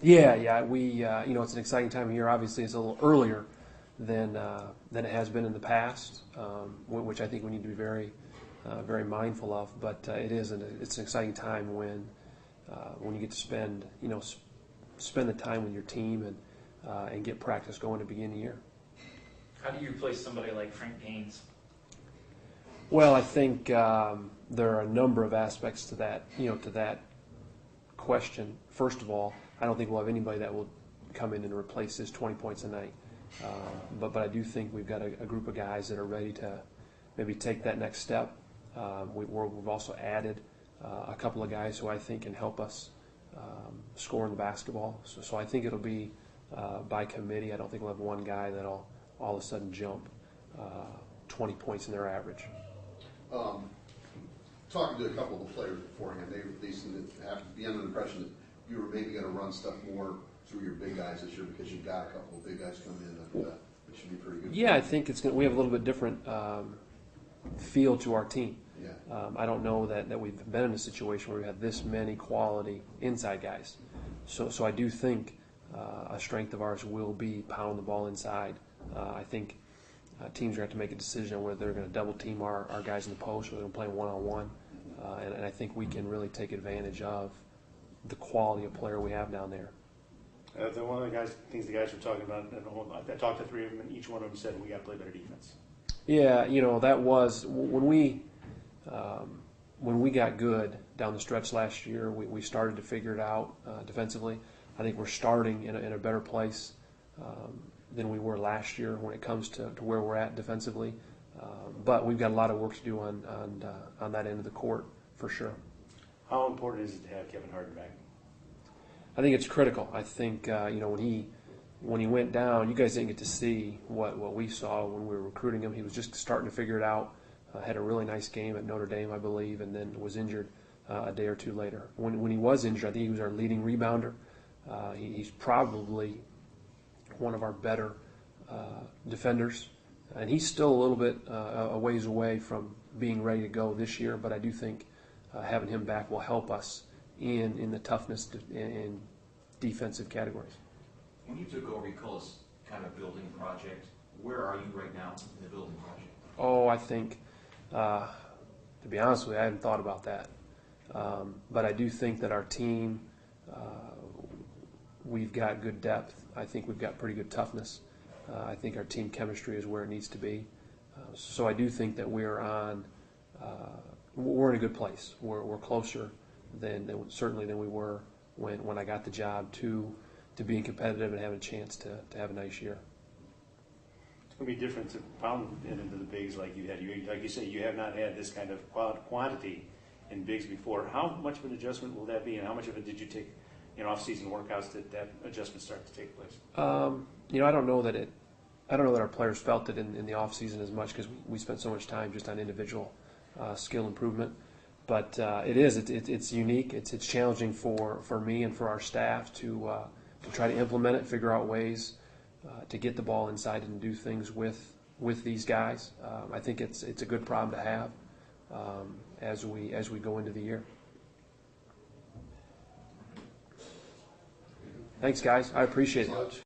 Yeah. We it's an exciting time of year. Obviously, it's a little earlier than it has been in the past, which I think we need to be very mindful of. But it's an exciting time when you get to spend the time with your team and get practice going to begin the year. How do you replace somebody like Frank Gaines? Well, I think there are a number of aspects to that question. First of all, I don't think we'll have anybody that will come in and replace his 20 points a night. But I do think we've got a group of guys that are ready to maybe take that next step. We've also added a couple of guys who I think can help us score in the basketball. So I think it'll be by committee. I don't think we'll have one guy that'll all of a sudden jump 20 points in their average. Talking to a couple of the players beforehand, they seem to have to be under the impression that you were maybe going to run stuff more through your big guys this year because you've got a couple of big guys coming in that should be pretty good. Yeah, I think we have a little bit different feel to our team. Yeah. I don't know that we've been in a situation where we had this many quality inside guys. So I do think a strength of ours will be pounding the ball inside. I think teams are going to have to make a decision on whether they're going to double team our guys in the post or they're going to play one-on-one. And I think we can really take advantage of the quality of player we have down there. One of the things the guys were talking about, I talked to three of them, and each one of them said we got to play better defense. Yeah, that was when we got good down the stretch last year. We started to figure it out defensively. I think we're starting in a better place than we were last year when it comes to where we're at defensively. But we've got a lot of work to do on that end of the court for sure. How important is it to have Kevin Harden back? I think it's critical. I think when he went down, you guys didn't get to see what we saw when we were recruiting him. He was just starting to figure it out. Had a really nice game at Notre Dame, I believe, and then was injured a day or two later. When he was injured, I think he was our leading rebounder. He's probably one of our better defenders, and he's still a little bit a ways away from being ready to go this year. But I do think having him back will help us in the toughness in defensive categories. When you took over, you call this kind of building project. Where are you right now in the building project? Oh, I think, to be honest with you, I hadn't thought about that. But I do think that our team, we've got good depth. I think we've got pretty good toughness. I think our team chemistry is where it needs to be. So I do think that we're in a good place. We're closer than we were when I got the job to being competitive and having a chance to have a nice year. It's going to be different to pound into the bigs like you had. Like you say, you have not had this kind of quantity in bigs before. How much of an adjustment will that be, and how much of it did you take in off-season workouts that adjustment start to take place? I don't know that our players felt it in the off-season as much because we spent so much time just on individual skill improvement. But it's unique. It's challenging for me and for our staff to try to implement it, figure out ways to get the ball inside and do things with these guys. I think it's a good problem to have as we go into the year. Thanks, guys. I appreciate it.